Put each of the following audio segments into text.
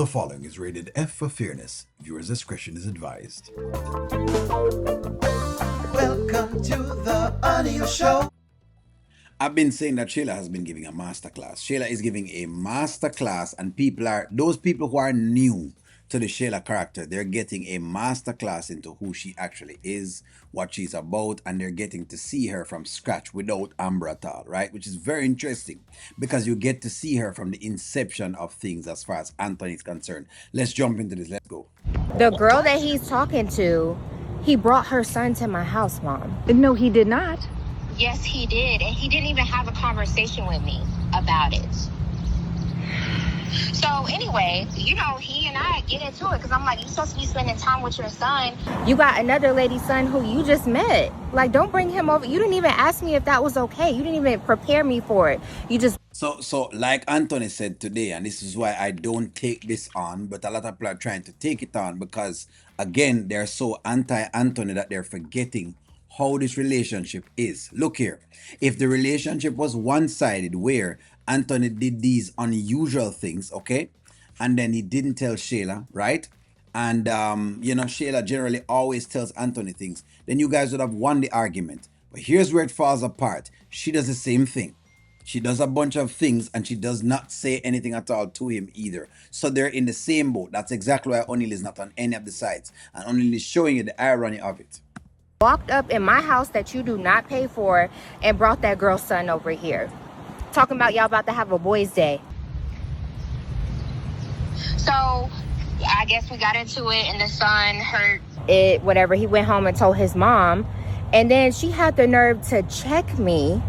The following is rated F for fairness. Viewers' discretion is advised. Welcome to the audio show. I've been saying that Shayla has been giving a masterclass. Shayla is giving a masterclass, and those people who are new to the Shayla character, they're getting a masterclass into who she actually is, what she's about, and they're getting to see her from scratch without Amber at all, right? Which is very interesting because you get to see her from the inception of things as far as Anthony is concerned. Let's jump into this. Let's go. The girl that he's talking to, he brought her son to my house, Mom. No, he did not. Yes, he did. And he didn't even have a conversation with me about it. So anyway, he and I get into it because I'm like, you're supposed to be spending time with your son. You got another lady's son who you just met. Like, don't bring him over. You didn't even ask me if that was okay. You didn't even prepare me for it. You just... So like Anthony said today, and this is why I don't take this on, but a lot of people are trying to take it on because, again, they're so anti-Anthony that they're forgetting how this relationship is. Look here. If the relationship was one-sided where Anthony did these unusual things, okay, and then he didn't tell Shayla, right? And, Shayla generally always tells Anthony things, then you guys would have won the argument. But here's where it falls apart. She does the same thing. She does a bunch of things and she does not say anything at all to him either. So they're in the same boat. That's exactly why O'Neal is not on any of the sides. And O'Neal is showing you the irony of it. Walked up in my house that you do not pay for and brought that girl's son over here. Talking about y'all about to have a boys' day. So I guess we got into it and the son hurt. Whatever, he went home and told his mom. And then she had the nerve to check me.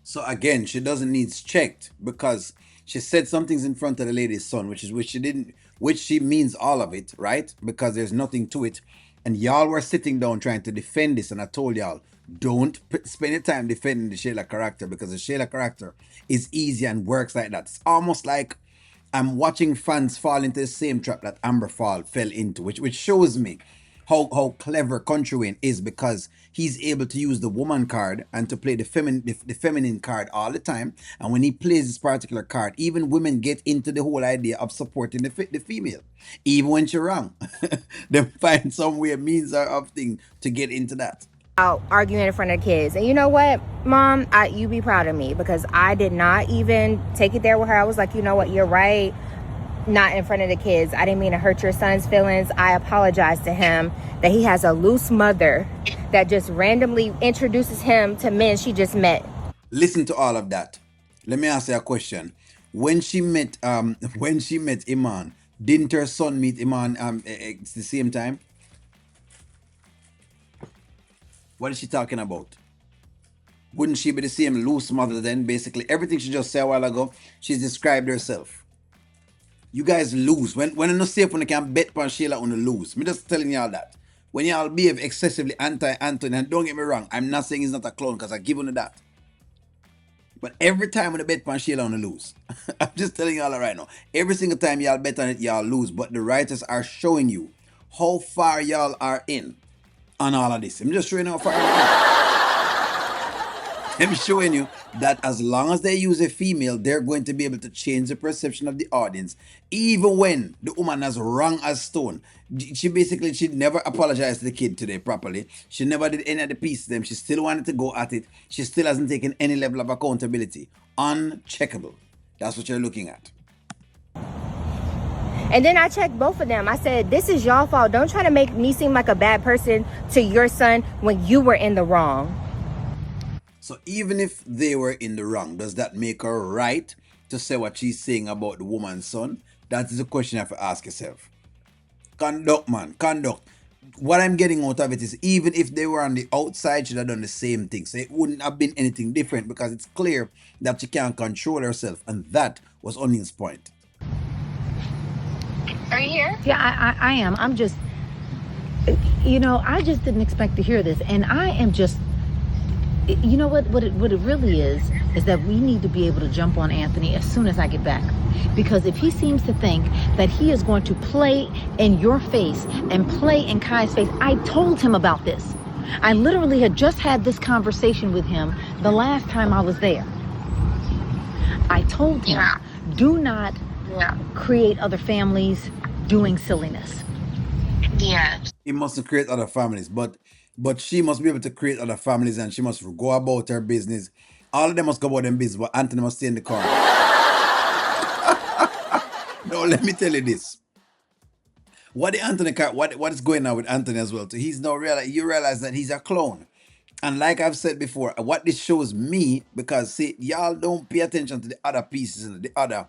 So again, she doesn't need checked because she said some things in front of the lady's son, which she means all of it, right? Because there's nothing to it. And y'all were sitting down trying to defend this, and I told y'all, don't spend your time defending the Shayla character because the Shayla character is easy and works like that. It's almost like I'm watching fans fall into the same trap that Amber fell into, which shows me how clever Kountry Wayne is because he's able to use the woman card and to play the feminine card all the time. And when he plays this particular card, even women get into the whole idea of supporting the female, even when she's wrong. They find some way, means of thing to get into that. Out arguing in front of kids. And you know what, Mom, you be proud of me because I did not even take it there with her. I was like, you know what, you're right. Not in front of the kids. I didn't mean to hurt your son's feelings. I apologize to him that he has a loose mother that just randomly introduces him to men she just met. Listen to all of that. Let me ask you a question. When she met Iman, didn't her son meet Iman at the same time? What is she talking about? Wouldn't she be the same loose mother then? Basically, everything she just said a while ago, she's described herself. You guys lose. When I'm not safe when you can bet on Shayla on the lose. I'm just telling y'all that. When y'all behave excessively anti-Anthony, and don't get me wrong, I'm not saying he's not a clone because I give him that. But every time when I bet on Shayla on the lose, I'm just telling y'all right now. Every single time y'all bet on it, y'all lose. But the writers are showing you how far y'all are in on all of this. I'm just showing you how far you're in. I'm showing you that as long as they use a female, they're going to be able to change the perception of the audience. Even when the woman is wrong as stone. She never apologized to the kid today properly. She never did any of the pieces to them. She still wanted to go at it. She still hasn't taken any level of accountability. Uncheckable. That's what you're looking at. And then I checked both of them. I said, this is y'all fault. Don't try to make me seem like a bad person to your son when you were in the wrong. So even if they were in the wrong, does that make her right to say what she's saying about the woman's son? That is the question you have to ask yourself. Conduct, man. Conduct. What I'm getting out of it is even if they were on the outside, she'd have done the same thing. So it wouldn't have been anything different because it's clear that she can't control herself. And that was O'Neal's point. Are you here? Yeah, I am. I'm just, I just didn't expect to hear this. And I am just, you know what it really is that we need to be able to jump on Anthony as soon as I get back. Because if he seems to think that he is going to play in your face and play in Kai's face, I told him about this. I literally had just had this conversation with him the last time I was there. I told him, do not create other families doing silliness. Yeah. He mustn't create other families, but she must be able to create other families, and she must go about her business. All of them must go about them business, but Anthony must stay in the corner. No, let me tell you this. What is going on with Anthony as well? So he's now you realize that he's a clone. And like I've said before, what this shows me, because see, y'all don't pay attention to the other pieces and the other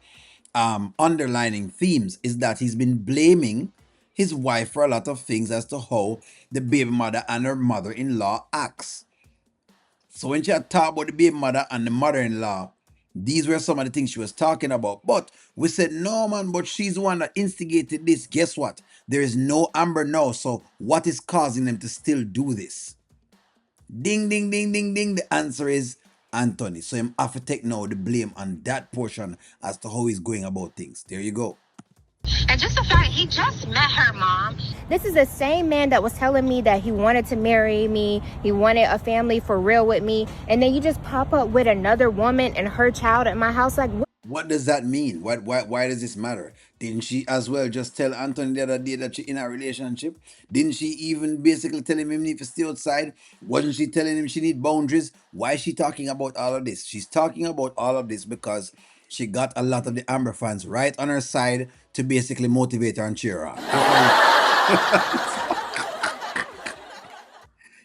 underlining themes, is that he's been blaming his wife for a lot of things as to how the baby mother and her mother-in-law acts. So when she had talked about the baby mother and the mother-in-law, these were some of the things she was talking about. But we said, no, man, but she's the one that instigated this. Guess what? There is no Amber now. So what is causing them to still do this? Ding, ding, ding, ding, ding. The answer is Anthony. So I'm have to take now the blame on that portion as to how he's going about things. There you go. And just the fact he just met her mom. This is the same man that was telling me that he wanted to marry me, he wanted a family for real with me, and then you just pop up with another woman and her child at my house. Like, What does that mean? Why does this matter? Didn't she as well just tell Anthony the other day that she in a relationship? Didn't she even basically tell him he need to stay outside? Wasn't she telling him she need boundaries? Why is she talking about all of this? She's talking about all of this because she got a lot of the Amber fans right on her side to basically motivate her and cheer her on.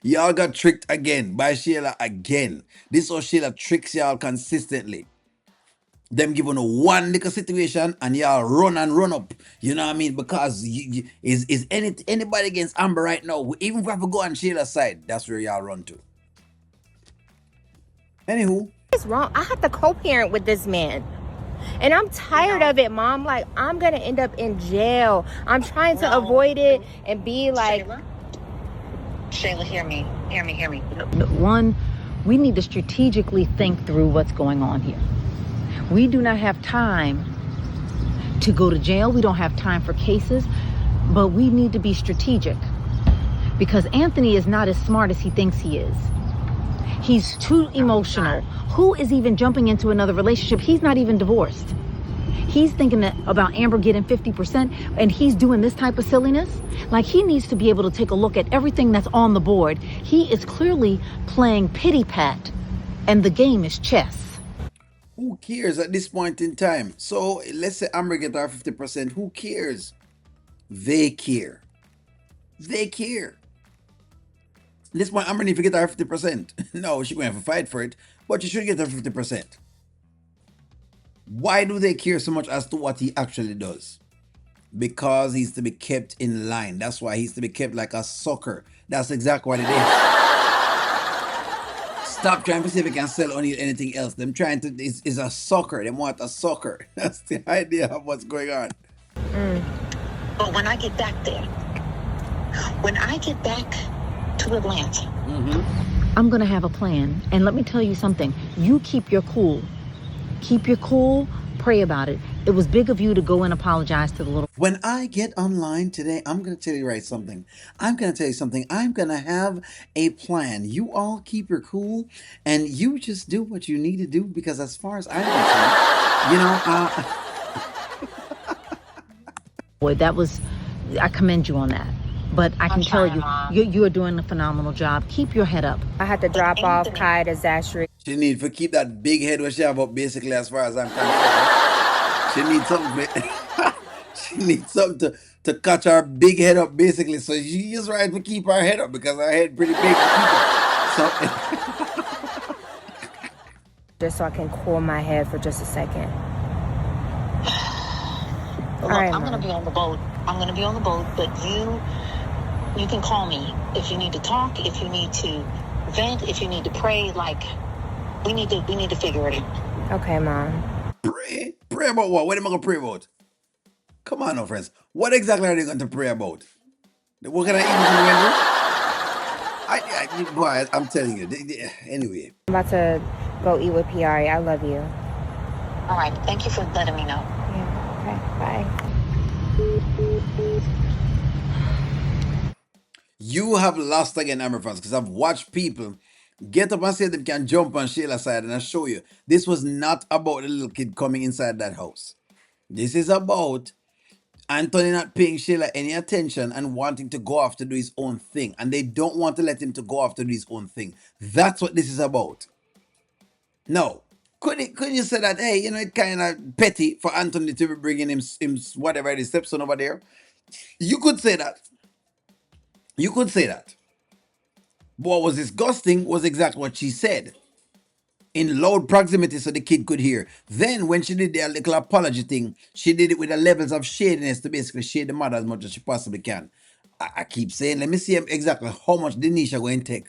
Y'all got tricked again by Shayla again. This is how Shayla tricks y'all consistently. Them giving a one little situation and y'all run and run up. You know what I mean? Because is anybody against Amber right now? Even if we have to go on Shayla's side, that's where y'all run to. Anywho, what's wrong? I have to co-parent with this man. And I'm tired of it, Mom. Like, I'm going to end up in jail. I'm trying to avoid it and be like... Shayla, hear me. One, we need to strategically think through what's going on here. We do not have time to go to jail. We don't have time for cases, but we need to be strategic because Anthony is not as smart as he thinks he is. He's too emotional. Who is even jumping into another relationship? He's not even divorced. He's thinking about Amber getting 50% and he's doing this type of silliness. Like, he needs to be able to take a look at everything that's on the board. He is clearly playing pity pat and the game is chess. who cares at this point in time? So let's say Amber get her 50%. Who cares? They care. They care. This point, Amber need to get her 50%. No, she going to have to fight for it, but she should get her 50%. Why do they care so much as to what he actually does? Because he's to be kept in line. That's why he's to be kept like a sucker. That's exactly what it is. Stop trying to see if they can sell only anything else. Them trying to is a sucker. They want a sucker. That's the idea of what's going on. But when I get back there, when I get back to Atlanta, I'm going to have a plan. And let me tell you something. You keep your cool. Keep your cool. Pray about it. It was big of you to go and apologize to the little... When I get online today, I'm going to tell you right something. I'm going to tell you something. I'm going to have a plan. You all keep your cool and you just do what you need to do, because as far as I'm concerned, Boy, that was... I commend you on that. But I can tell you are doing a phenomenal job. Keep your head up. I had to drop off Kai to Zastri. she need to keep that big head where she have up, basically, as far as I'm concerned. She needs something. She needs something to catch her big head up, basically. So she is right to keep her head up because her head pretty big to keep up. So Just so I can cool my head for just a second. look, right, I'm Mom. gonna be on the boat. But you can call me if you need to talk, if you need to vent, if you need to pray. Like, we need to figure it out. Okay, Mom. pray about what? What am I going to pray about? Come on now, friends. What exactly are they going to pray about? What can I even do? Boy, I'm telling you. Anyway. I'm about to go eat with PRA. I love you. All right. Thank you for letting me know. Yeah. Okay. Bye. You have lost again, Amber fans, because I've watched people get up and say they can jump on Shayla's side, and I show you. This was not about the little kid coming inside that house. This is about Anthony not paying Shayla any attention and wanting to go off to do his own thing. And they don't want to let him to go off to do his own thing. That's what this is about. No. Couldn't you say that, hey, it's kind of petty for Anthony to be bringing him whatever it is, stepson over there? You could say that. You could say that. But what was disgusting was exactly what she said in loud proximity so the kid could hear. Then, when she did the little apology thing, she did it with the levels of shadiness to basically shade the mother as much as she possibly can. I keep saying, let me see exactly how much Dnisha going to take.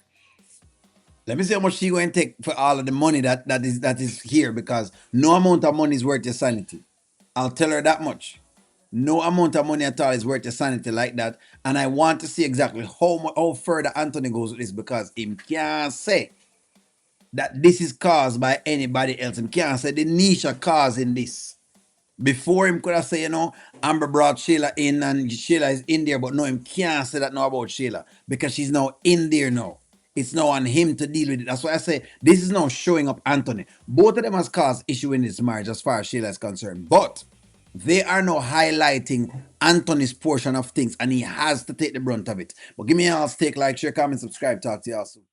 Let me see how much she going to take for all of the money that is here, because no amount of money is worth your sanity. I'll tell her that much. No amount of money at all is worth your sanity like that. And I want to see exactly how further Anthony goes with this, because him can't say that this is caused by anybody else. Him can't say the niche causing this. Before him could have said, Amber brought Shayla in and Shayla is in there, but no, him can't say that now about Shayla because she's now in there now. It's now on him to deal with it. That's why I say this is now showing up Anthony. Both of them has caused issue in this marriage as far as Shayla is concerned. But they are now highlighting Anthony's portion of things, and he has to take the brunt of it. But give me y'all's take, like, share, comment, subscribe. Talk to y'all soon.